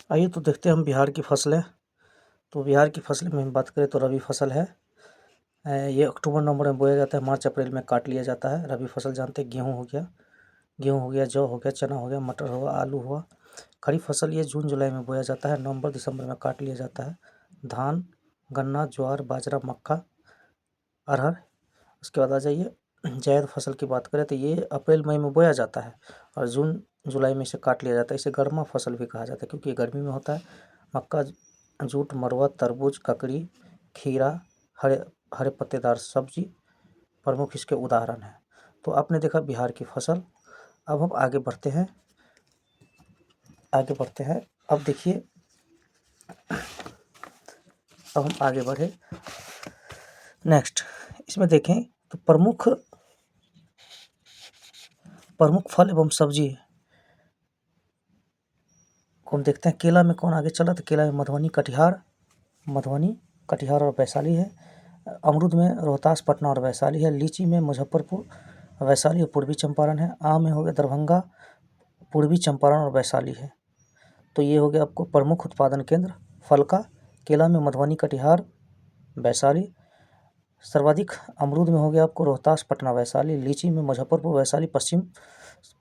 आइए तो देखते हैं हम बिहार की फसलें। तो बिहार की फसलें में हम बात करें तो रबी फसल है। ये अक्टूबर नवंबर में बोया जाता है, मार्च अप्रैल में काट लिया जाता है। रबी फसल जानते हैं, गेहूँ हो गया, जौ हो गया, चना हो गया, मटर हुआ, आलू हुआ। खरीफ फसल ये जून जुलाई में बोया जाता है, नवंबर दिसंबर में काट लिया जाता है। धान, गन्ना, ज्वार, बाजरा, मक्का, अरहर। उसके बाद आ जाइए जायद फसल की बात करें तो ये अप्रैल मई में बोया जाता है और जून जुलाई में इसे काट लिया जाता है। इसे गर्मा फसल भी कहा जाता है क्योंकि ये गर्मी में होता है। मक्का, जूट, मरुआ, तरबूज, ककड़ी, खीरा, हरे हरे पत्तेदार सब्जी प्रमुख इसके उदाहरण हैं। तो आपने देखा बिहार की फसल। अब हम आगे बढ़ते हैं। अब देखिए, अब हम आगे बढ़े नेक्स्ट। इसमें देखें तो प्रमुख प्रमुख फल एवं सब्जी को हम देखते हैं। केला में कौन आगे चला, तो केला में मधुबनी, कटिहार और वैशाली है। अमरूद में रोहतास, पटना और वैशाली है। लीची में मुजफ्फरपुर, वैशाली और पूर्वी चंपारण है। आम में हो गया दरभंगा, पूर्वी चंपारण और वैशाली है। तो ये हो गया आपको प्रमुख उत्पादन केंद्र फल का। केला में मधुबनी, कटिहार, वैशाली। सर्वाधिक अमरूद में हो गया आपको रोहतास, पटना, वैशाली। लीची में मुजफ्फरपुर, वैशाली, पश्चिम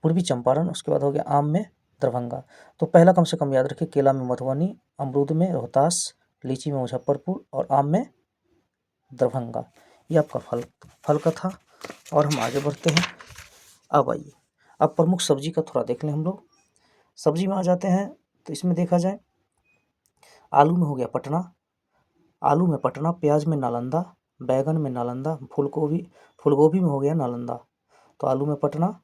पूर्वी चंपारण। उसके बाद हो गया आम में दरभंगा। तो पहला कम से कम याद रखिए, केला में मधुबनी, अमरूद में रोहतास, लीची में मुजफ्फरपुर और आम में दरभंगा। ये आपका फल का था। और हम आगे बढ़ते हैं। अब आइए, अब प्रमुख सब्जी का थोड़ा देख लें हम लोग। सब्जी में आ जाते हैं तो इसमें देखा जाए, आलू में हो गया पटना, प्याज में नालंदा, बैगन में नालंदा, फूलगोभी में हो गया नालंदा। तो आलू में पटना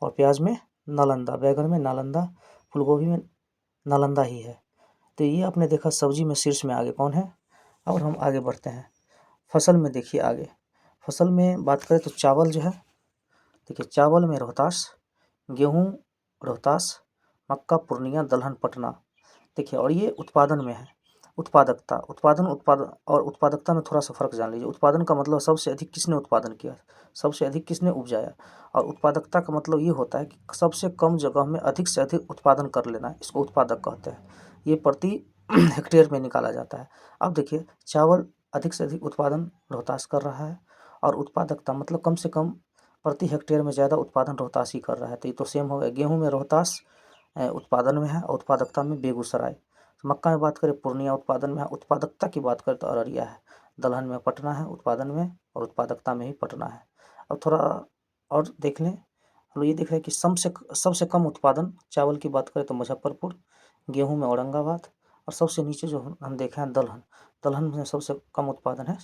और प्याज में नालंदा, बैगन में नालंदा, फूलगोभी में नालंदा ही है। तो ये आपने देखा सब्जी में शीर्ष में आगे कौन है। और हम आगे बढ़ते हैं फसल में। देखिए आगे फसल में बात करें तो चावल जो है, देखिए चावल में रोहतास, गेहूँ रोहतास, मक्का पूर्णिया, दलहन पटना। देखिए, और ये उत्पादन में है। उत्पादकता में थोड़ा सा फर्क जान लीजिए। उत्पादन का मतलब सबसे अधिक किसने उत्पादन किया, सबसे अधिक किसने उपजाया। और उत्पादकता का मतलब ये होता है कि सबसे कम जगह में अधिक से अधिक उत्पादन कर लेना, इसको उत्पादक कहते हैं। ये प्रति हेक्टेयर में निकाला जाता है। अब देखिए, चावल अधिक से अधिक उत्पादन रोहतास कर रहा है और उत्पादकता मतलब कम से कम प्रति हेक्टेयर में ज़्यादा उत्पादन रोहतास ही कर रहा है। तो ये तो सेम हो गया। गेहूँ में रोहतास उत्पादन में है और उत्पादकता में बेगूसराय। मक्का में बात करें पूर्णिया उत्पादन में है, उत्पादकता की बात करें तो अररिया है। दलहन में पटना है उत्पादन में और उत्पादकता में ही पटना है। अब थोड़ा और देख लें, हम लोग ये देख रहे हैं कि सबसे कम उत्पादन चावल की बात करें तो मुजफ्फरपुर, गेहूं में औरंगाबाद और सबसे नीचे जो हम देखे हैं दलहन में सबसे कम उत्पादन है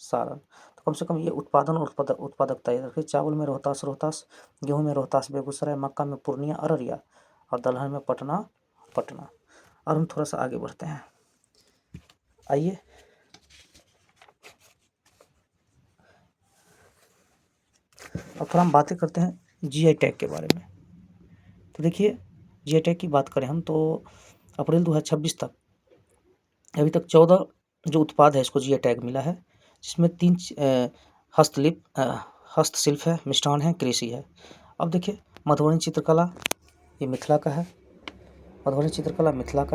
सारण। तो कम से कम ये उत्पादन और उत्पादकता याद रखिए। चावल में रोहतास, गेहूं में रोहतास बेगूसराय, मक्का में पूर्णिया अररिया और दलहन में पटना। और हम थोड़ा सा आगे बढ़ते हैं। आइए, अब थोड़ा हम बातें करते हैं जीआई टैग के बारे में। तो देखिए, जीआई टैग की बात करें हम तो अप्रैल 2026 तक अभी तक 14 जो उत्पाद है इसको जीआई टैग मिला है, जिसमें 3 हस्तशिल्प है, मिष्ठान है, कृषि है। अब देखिए, मधुबनी चित्रकला ये मिथिला का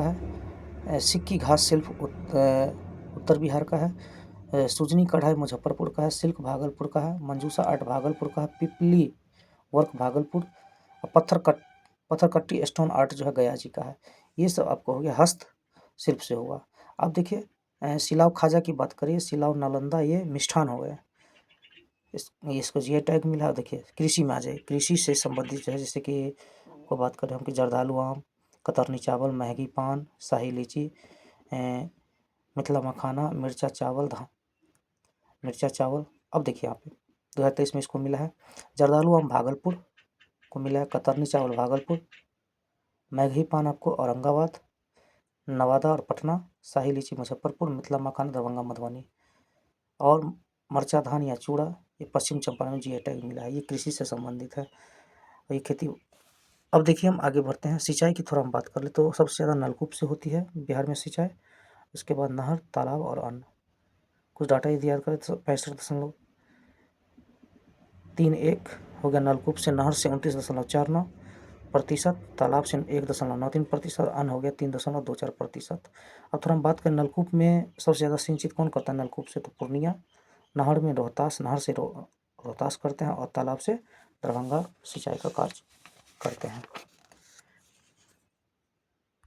है, सिक्की घास शिल्प उत्तर बिहार का है। सुजनी कढ़ाई मुजफ्फरपुर का है, सिल्क भागलपुर का है, मंजूसा आर्ट भागलपुर का है, पिपली वर्क भागलपुर और पत्थरकट्टी स्टोन आर्ट जो है गया जी का है। ये सब आपको हो गया हस्त शिल्प से हुआ। अब देखिए, सिलाव खाजा की बात करिए, सिलाव नालंदा ये मिष्ठान हो गए। इसको जीआई टैग मिला है। देखिए, कृषि में आ जाए, कृषि से संबंधित जो है, जैसे कि को बात करें हम कि जर्दालू आम, कतरनी चावल, महगी पान, शाही लीची, मिथिला मखाना, मिर्चा चावल। अब देखिए यहाँ पे 2023 में इसको मिला है। जर्दालू आम भागलपुर को मिला है, कतरनी चावल भागलपुर, मैघी पान आपको औरंगाबाद, नवादा और पटना, शाही लीची मुजफ्फरपुर, मिथिला मखाना दरभंगा मधुबनी और मरचा धान या चूड़ा ये पश्चिम चंपारण में जीआई टैग मिला है। ये कृषि से संबंधित है और ये खेती। अब देखिए, हम आगे बढ़ते हैं। सिंचाई की थोड़ा हम बात कर ले तो सबसे ज़्यादा नलकूप से होती है बिहार में सिंचाई, उसके बाद नहर, तालाब और अन्य। कुछ डाटा यदि याद करें तो 65.31 हो गया नलकूप से, नहर से 29.49, प्रतिशत, तालाब से 1.93%, अन्न हो गया 3.24%। अब थोड़ा हम बात करें नलकूप में सबसे ज़्यादा सिंचित कौन करता है नलकूप से, तो पूर्णिया, नहर में रोहतास, नहर से रोहतास करते हैं, और तालाब से दरभंगा सिंचाई का कार्य करते हैं।